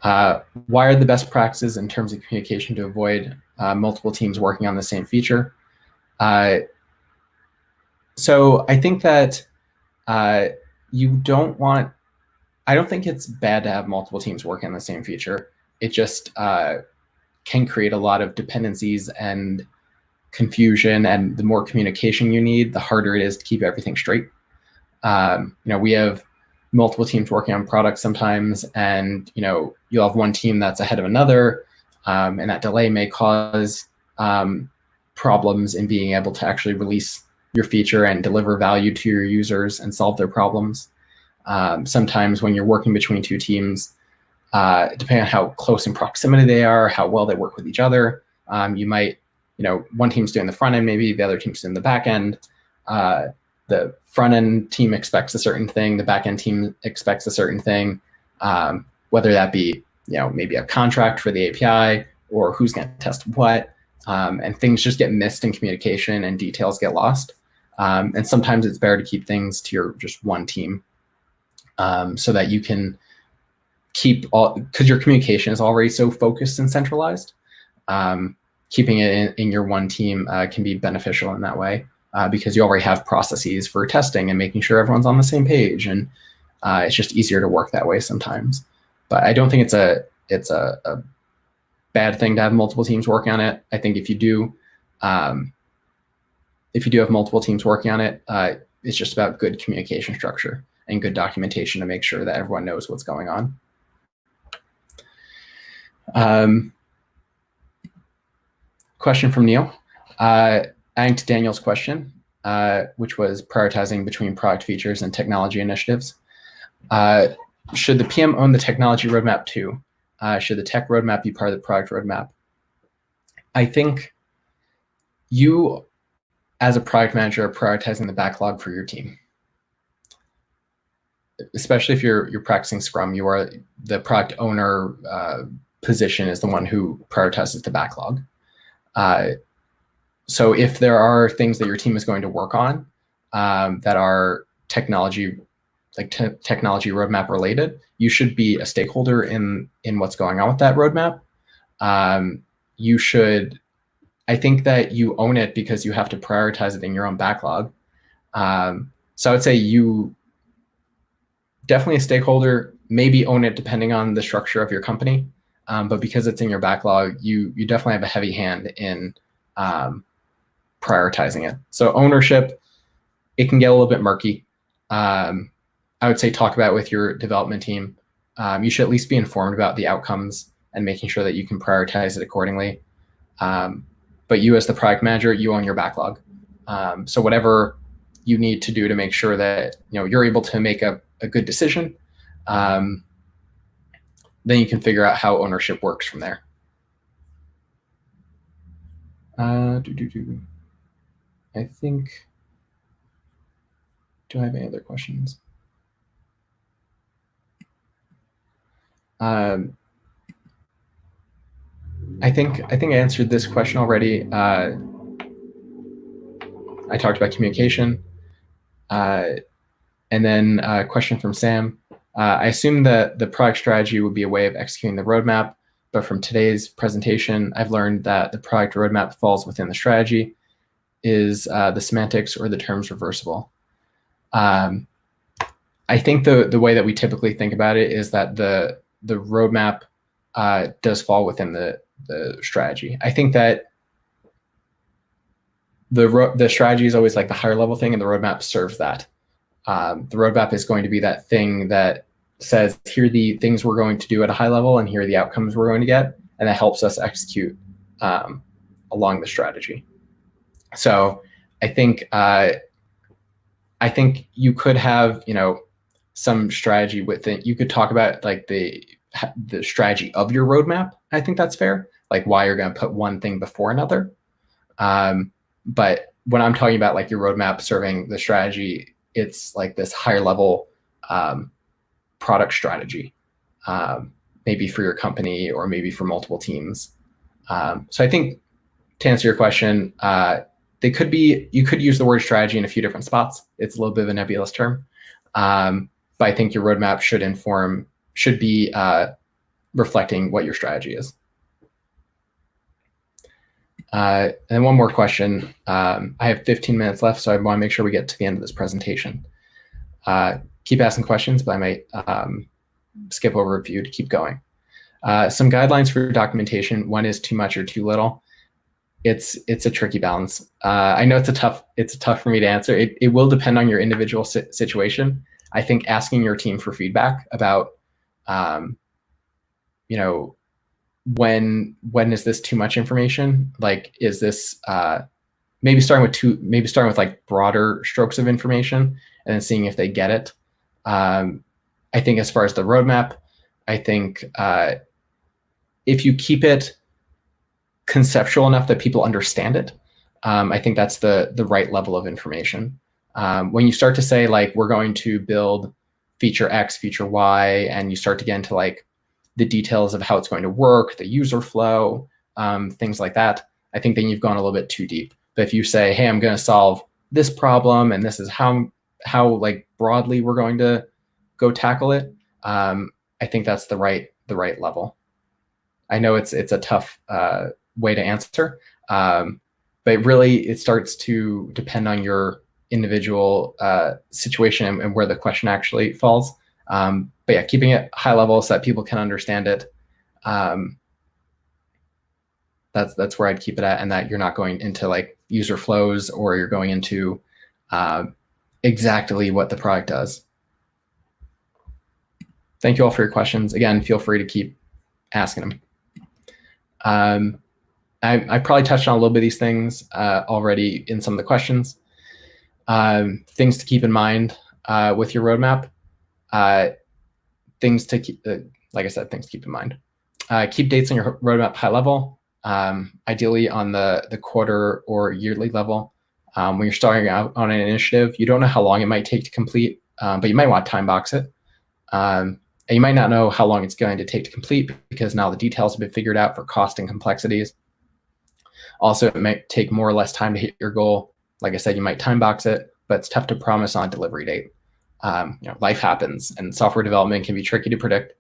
Why are the best practices in terms of communication to avoid multiple teams working on the same feature? So I think that you don't want, I don't think it's bad to have multiple teams working on the same feature. It just can create a lot of dependencies and confusion and the more communication you need, the harder it is to keep everything straight. We have multiple teams working on products sometimes, and you'll have one team that's ahead of another, and that delay may cause problems in being able to actually release your feature and deliver value to your users and solve their problems. Sometimes when you're working between two teams, depending on how close in proximity they are, how well they work with each other, you might, one team's doing the front end, maybe the other team's doing the back end. The front end team expects a certain thing, the back end team expects a certain thing, whether that be, maybe a contract for the API or who's going to test what, and things just get missed in communication and details get lost. And sometimes it's better to keep things to your just one team, so that you can keep all, because your communication is already so focused and centralized. Keeping it in your one team can be beneficial in that way, because you already have processes for testing and making sure everyone's on the same page, and it's just easier to work that way sometimes. But I don't think it's a bad thing to have multiple teams working on it. I think if you do have multiple teams working on it, it's just about good communication structure and good documentation to make sure that everyone knows what's going on. Question from Neil. Adding to Daniel's question, which was prioritizing between product features and technology initiatives. Should the PM own the technology roadmap too? Should the tech roadmap be part of the product roadmap? I think you, as a product manager, are prioritizing the backlog for your team. Especially if you're practicing Scrum, you are the product owner position is the one who prioritizes the backlog. So if there are things that your team is going to work on that are technology, like technology roadmap related, you should be a stakeholder in what's going on with that roadmap. You should, I think that you own it because you have to prioritize it in your own backlog. So I would say you definitely a stakeholder, maybe own it depending on the structure of your company. But because it's in your backlog, you definitely have a heavy hand in prioritizing it. So ownership, it can get a little bit murky. I would say talk about it with your development team. You should at least be informed about the outcomes and making sure that you can prioritize it accordingly. But you as the product manager, you own your backlog. So whatever you need to do to make sure that you're able to make a good decision, then you can figure out how ownership works from there. I think, do I have any other questions? I think I answered this question already. I talked about communication. And then a question from Sam. I assume that the product strategy would be a way of executing the roadmap, but from today's presentation, I've learned that the product roadmap falls within the strategy. Is the semantics or the terms reversible? I think the way that we typically think about it is that the roadmap does fall within the strategy. I think that the strategy is always like the higher level thing, and the roadmap serves that. The roadmap is going to be that thing that says, here are the things we're going to do at a high level, and here are the outcomes we're going to get, and that helps us execute along the strategy. So I think you could have some strategy with it. You could talk about like the strategy of your roadmap. I think that's fair, like why you're going to put one thing before another. But when I'm talking about like your roadmap serving the strategy, it's like this higher level product strategy, maybe for your company or maybe for multiple teams. So I think to answer your question, you could use the word strategy in a few different spots. It's a little bit of a nebulous term, but I think your roadmap should be reflecting what your strategy is. And one more question. I have 15 minutes left, so I want to make sure we get to the end of this presentation. Keep asking questions, but I might skip over a few to keep going. Some guidelines for documentation. One is too much or too little. It's a tricky balance. I know it's tough for me to answer. It will depend on your individual situation. I think asking your team for feedback about, you know, when is this too much information? Like, is this maybe starting with like broader strokes of information and then seeing if they get it. I think as far as the roadmap, I think if you keep it conceptual enough that people understand it, I think that's the right level of information. When you start to say, like, we're going to build feature X, feature Y, and you start to get into like the details of how it's going to work, the user flow, things like that, I think then you've gone a little bit too deep. But if you say, hey, I'm going to solve this problem, and this is how like broadly we're going to go tackle it, I think that's the right level. I know it's a tough way to answer, but really it starts to depend on your individual situation and where the question actually falls. But yeah, keeping it high level so that people can understand it. That's where I'd keep it at, and that you're not going into like user flows, or you're going into exactly what the product does. Thank you all for your questions. Again, feel free to keep asking them. I probably touched on a little bit of these things already in some of the questions. Things to keep in mind with your roadmap. Things to keep, like I said, things to keep in mind. Keep dates on your roadmap high level, ideally on the quarter or yearly level. When you're starting out on an initiative, you don't know how long it might take to complete, but you might want to time box it. And you might not know how long it's going to take to complete because now the details have been figured out for cost and complexities. Also, it might take more or less time to hit your goal. Like I said, you might time box it, but it's tough to promise on delivery date. Life happens, and software development can be tricky to predict.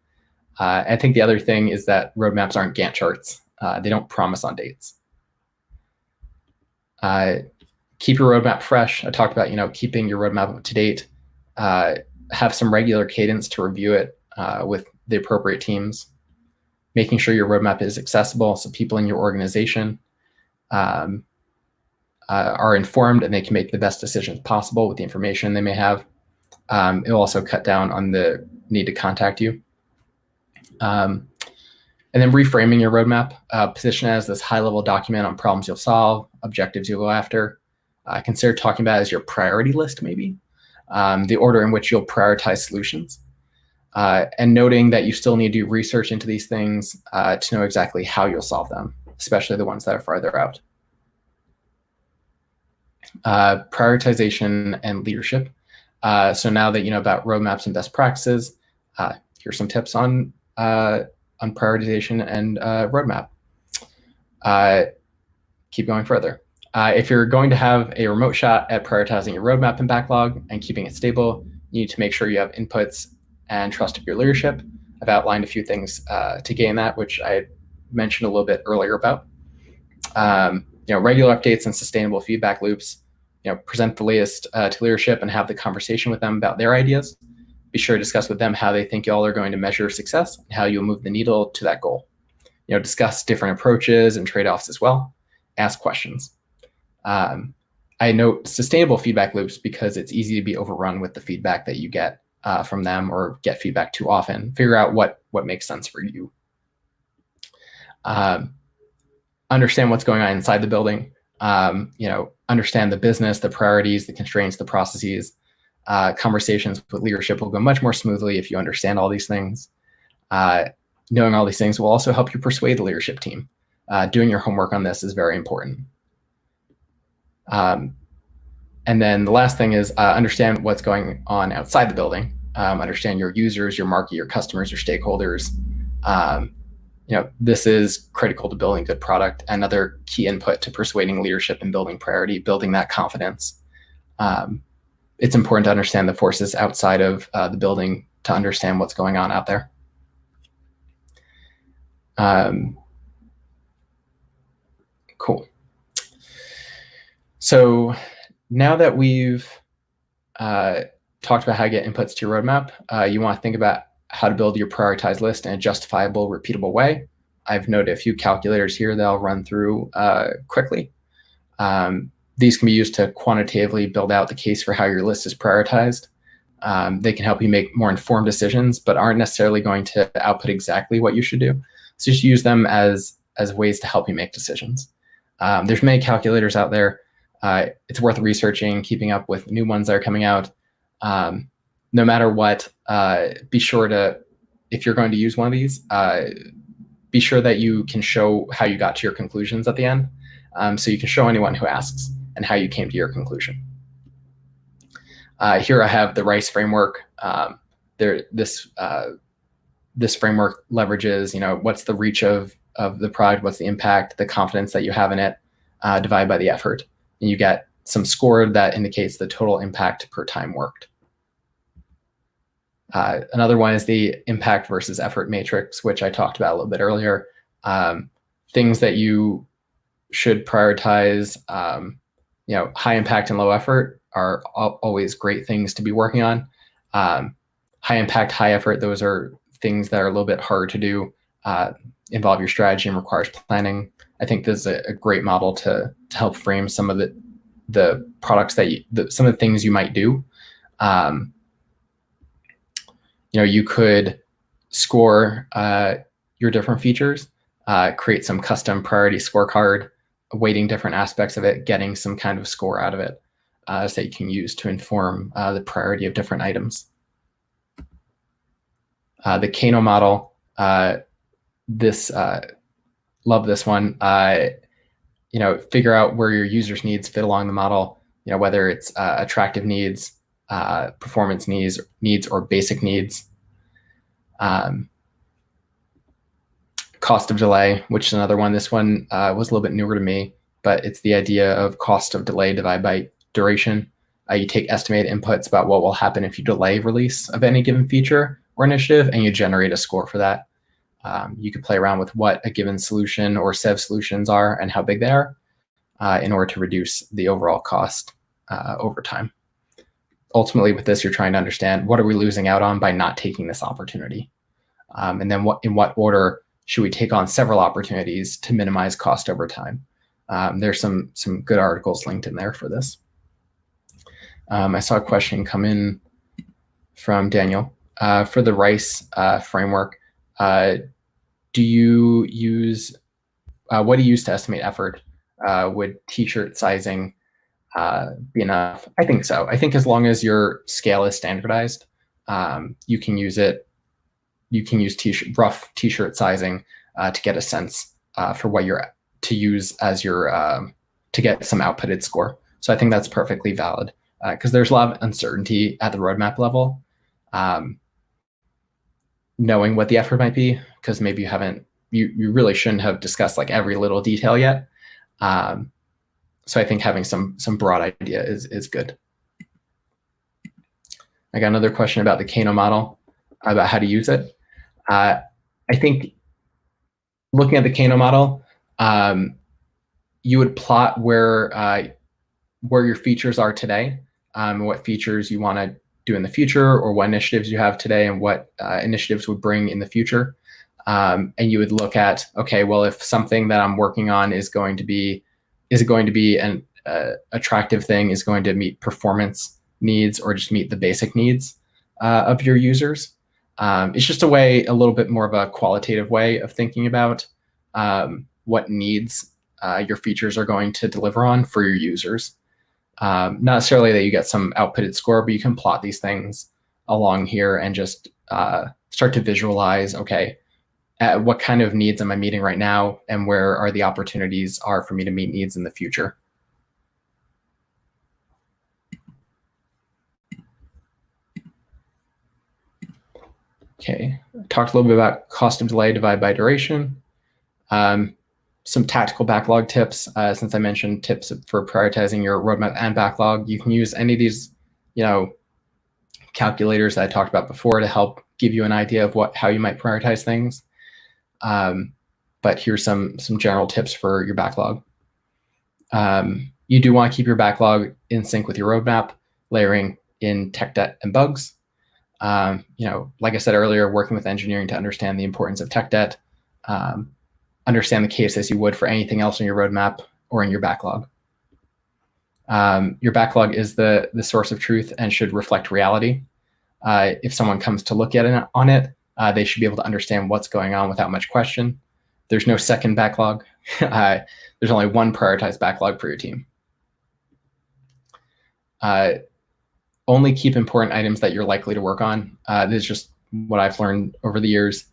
I think the other thing is that roadmaps aren't Gantt charts. They don't promise on dates. Keep your roadmap fresh. I talked about keeping your roadmap up to date. Have some regular cadence to review it with the appropriate teams. Making sure your roadmap is accessible so people in your organization are informed and they can make the best decisions possible with the information they may have. It will also cut down on the need to contact you. And then reframing your roadmap, position it as this high-level document on problems you'll solve, objectives you'll go after. Consider talking about it as your priority list, maybe, the order in which you'll prioritize solutions, and noting that you still need to do research into these things to know exactly how you'll solve them, especially the ones that are farther out. Prioritization and leadership. So now that you know about roadmaps and best practices, here's some tips on prioritization and roadmap. Keep going further. If you're going to have a remote shot at prioritizing your roadmap and backlog and keeping it stable, you need to make sure you have inputs and trust of your leadership. I've outlined a few things to gain that, which I mentioned a little bit earlier about. Regular updates and sustainable feedback loops. Present the latest to leadership and have the conversation with them about their ideas. Be sure to discuss with them how they think y'all are going to measure success and how you'll move the needle to that goal. Discuss different approaches and trade-offs as well. Ask questions. I note sustainable feedback loops because it's easy to be overrun with the feedback that you get from them or get feedback too often. Figure out what makes sense for you. Understand what's going on inside the building. Understand the business, the priorities, the constraints, the processes. Conversations with leadership will go much more smoothly if you understand all these things. Knowing all these things will also help you persuade the leadership team. Doing your homework on this is very important. And then the last thing is understand what's going on outside the building. Understand your users, your market, your customers, your stakeholders. This is critical to building good product. Another key input to persuading leadership and building priority, building that confidence. It's important to understand the forces outside of the building to understand what's going on out there. Cool. So now that we've talked about how to get inputs to your roadmap, you want to think about how to build your prioritized list in a justifiable, repeatable way. I've noted a few calculators here that I'll run through quickly. These can be used to quantitatively build out the case for how your list is prioritized. They can help you make more informed decisions, but aren't necessarily going to output exactly what you should do. So just use them as ways to help you make decisions. There's many calculators out there. It's worth researching, keeping up with new ones that are coming out. No matter what, be sure to, if you're going to use one of these, be sure that you can show how you got to your conclusions at the end. So you can show anyone who asks and how you came to your conclusion. Here I have the RICE framework. This framework leverages, what's the reach of the product, what's the impact, the confidence that you have in it, divided by the effort. And you get some score that indicates the total impact per time worked. Another one is the impact versus effort matrix, which I talked about a little bit earlier. Things that you should prioritize, high impact and low effort are always great things to be working on. High impact, high effort, those are things that are a little bit harder to do, involve your strategy and requires planning. I think this is a great model to help frame some of the products that some of the things you might do. You could score your different features, create some custom priority scorecard, weighting different aspects of it, getting some kind of score out of it so that you can use to inform the priority of different items. The Kano model, love this one. Figure out where your users' needs fit along the model, whether it's attractive needs, performance needs, or basic needs. Cost of delay, which is another one. This one was a little bit newer to me, but it's the idea of cost of delay divided by duration. You take estimated inputs about what will happen if you delay release of any given feature or initiative, and you generate a score for that. You could play around with what a given solution or set of solutions are and how big they are in order to reduce the overall cost over time. Ultimately, with this, you're trying to understand what are we losing out on by not taking this opportunity, and then in what order should we take on several opportunities to minimize cost over time. There's some good articles linked in there for this. I saw a question come in from Daniel. For the RICE framework, do you use, what do you use to estimate effort? Would t-shirt sizing be enough? I think so. I think as long as your scale is standardized, you can use it. You can use rough t-shirt sizing to get a sense for what you're to use as your to get some outputted score. So I think that's perfectly valid because there's a lot of uncertainty at the roadmap level. Knowing what the effort might be, because maybe you really shouldn't have discussed like every little detail yet. So I think having some broad idea is good. I got another question about the Kano model, about how to use it. I think looking at the Kano model, you would plot where your features are today, what features you want to do in the future, or what initiatives you have today, and what initiatives would bring in the future. And you would look at, okay, well, if something that I'm working on is going to be an attractive thing, is going to meet performance needs, or just meet the basic needs of your users. It's just a little bit more of a qualitative way of thinking about what needs your features are going to deliver on for your users. Not necessarily that you get some outputted score, but you can plot these things along here and just start to visualize, okay, what kind of needs am I meeting right now, and where are the opportunities are for me to meet needs in the future. Okay, talked a little bit about cost of delay divided by duration. Some tactical backlog tips, since I mentioned tips for prioritizing your roadmap and backlog. You can use any of these, calculators that I talked about before to help give you an idea of how you might prioritize things. But here's some general tips for your backlog. You do want to keep your backlog in sync with your roadmap, layering in tech debt and bugs. Like I said earlier, working with engineering to understand the importance of tech debt. understand the case as you would for anything else in your roadmap or in your backlog. Your backlog is the source of truth and should reflect reality. If someone comes to look at it on it, they should be able to understand what's going on without much question. There's no second backlog. There's only one prioritized backlog for your team. Only keep important items that you're likely to work on. This is just what I've learned over the years.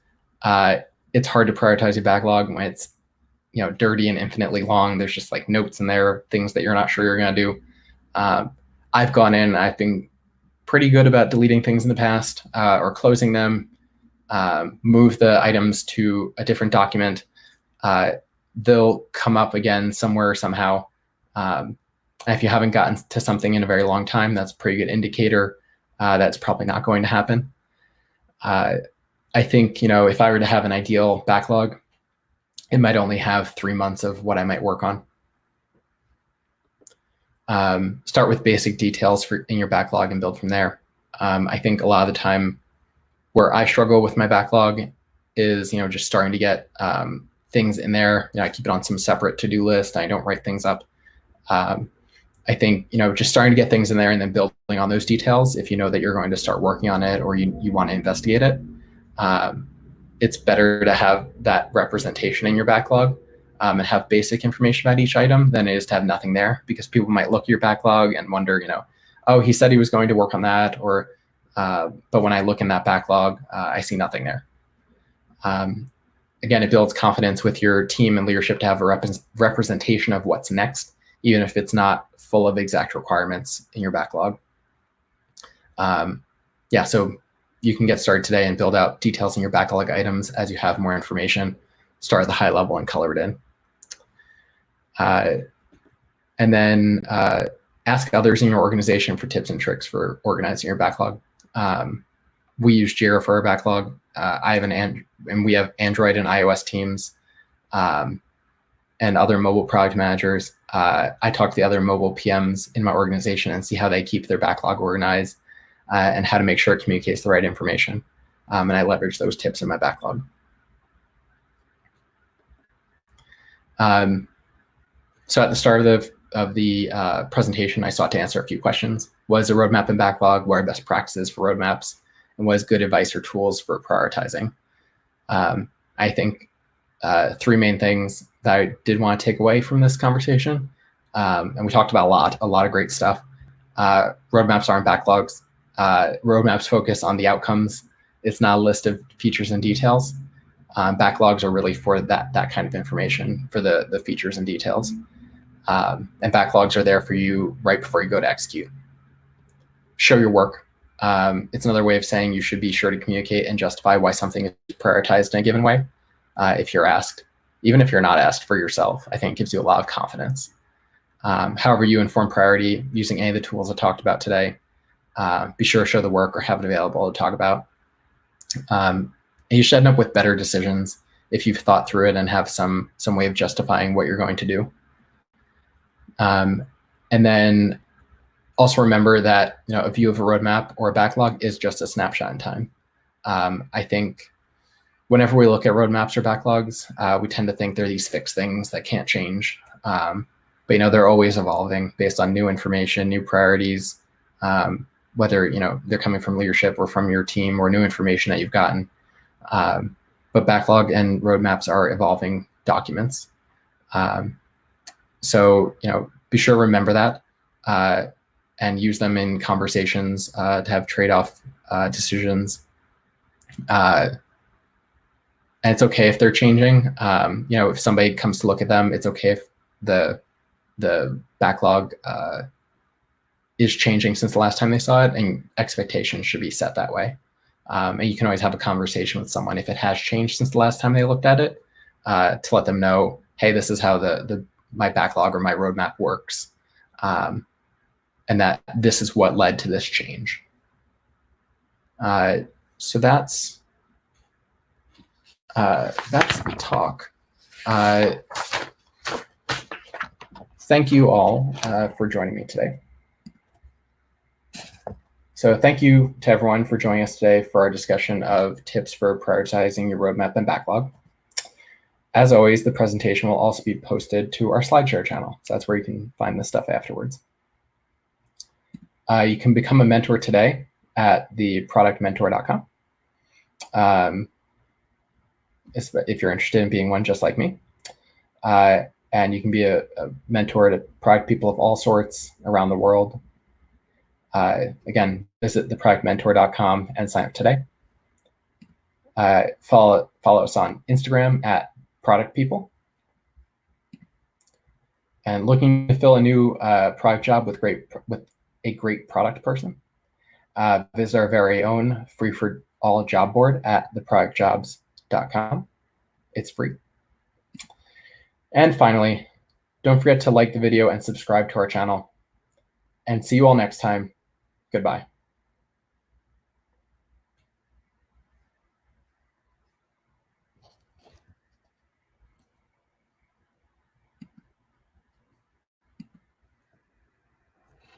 It's hard to prioritize your backlog when it's dirty and infinitely long. There's just like notes in there, things that you're not sure you're going to do. I've gone in, I've been pretty good about deleting things in the past or closing them, move the items to a different document. They'll come up again somewhere somehow. If you haven't gotten to something in a very long time, that's a pretty good indicator that's probably not going to happen. I think, if I were to have an ideal backlog, it might only have 3 months of what I might work on. Start with basic details in your backlog and build from there. I think a lot of the time where I struggle with my backlog is, just starting to get things in there. I keep it on some separate to-do list. I don't write things up. I think, just starting to get things in there and then building on those details, if you know that you're going to start working on it or you want to investigate it, it's better to have that representation in your backlog and have basic information about each item than it is to have nothing there, because people might look at your backlog and wonder, oh, he said he was going to work on that, or but when I look in that backlog, I see nothing there. Again, it builds confidence with your team and leadership to have a representation of what's next, even if it's not full of exact requirements in your backlog. So you can get started today and build out details in your backlog items as you have more information. Start at the high level and color it in. And then ask others in your organization for tips and tricks for organizing your backlog. We use Jira for our backlog. I have and we have Android and iOS teams and other mobile product managers. I talk to the other mobile PMs in my organization and see how they keep their backlog organized and how to make sure it communicates the right information. And I leverage those tips in my backlog. So at the start of the presentation, I sought to answer a few questions. What is a roadmap and backlog? What are best practices for roadmaps? And what is good advice or tools for prioritizing? I think 3 main things that I did want to take away from this conversation. And we talked about a lot of great stuff. Roadmaps aren't backlogs. Roadmaps focus on the outcomes. It's not a list of features and details. Backlogs are really for that kind of information, for the features and details. And backlogs are there for you right before you go to execute. Show your work. It's another way of saying you should be sure to communicate and justify why something is prioritized in a given way. If you're asked, even if you're not asked, for yourself, I think gives you a lot of confidence. However you inform priority using any of the tools I talked about today, be sure to show the work or have it available to talk about. And you should end up with better decisions if you've thought through it and have some way of justifying what you're going to do. And then also remember that a view of a roadmap or a backlog is just a snapshot in time. I think whenever we look at roadmaps or backlogs, we tend to think they're these fixed things that can't change. But they're always evolving based on new information, new priorities, whether they're coming from leadership or from your team or new information that you've gotten. But backlog and roadmaps are evolving documents. So be sure to remember that and use them in conversations to have trade-off decisions. And it's okay if they're changing. If somebody comes to look at them, it's okay if the backlog is changing since the last time they saw it, and expectations should be set that way. And you can always have a conversation with someone if it has changed since the last time they looked at it, to let them know, hey, this is how my backlog or my roadmap works, and that this is what led to this change. So that's the talk. Thank you all for joining me today. So thank you to everyone for joining us today for our discussion of tips for prioritizing your roadmap and backlog. As always, the presentation will also be posted to our SlideShare channel. So that's where you can find this stuff afterwards. You can become a mentor today at theproductmentor.com. If you're interested in being one just like me. And you can be a mentor to product people of all sorts around the world. Again, visit theproductmentor.com and sign up today. Follow us on Instagram at Product People. And looking to fill a new product job with a great product person, visit our very own free for all job board at theproductjobs.com. It's free. And finally, don't forget to like the video and subscribe to our channel. And see you all next time. Goodbye.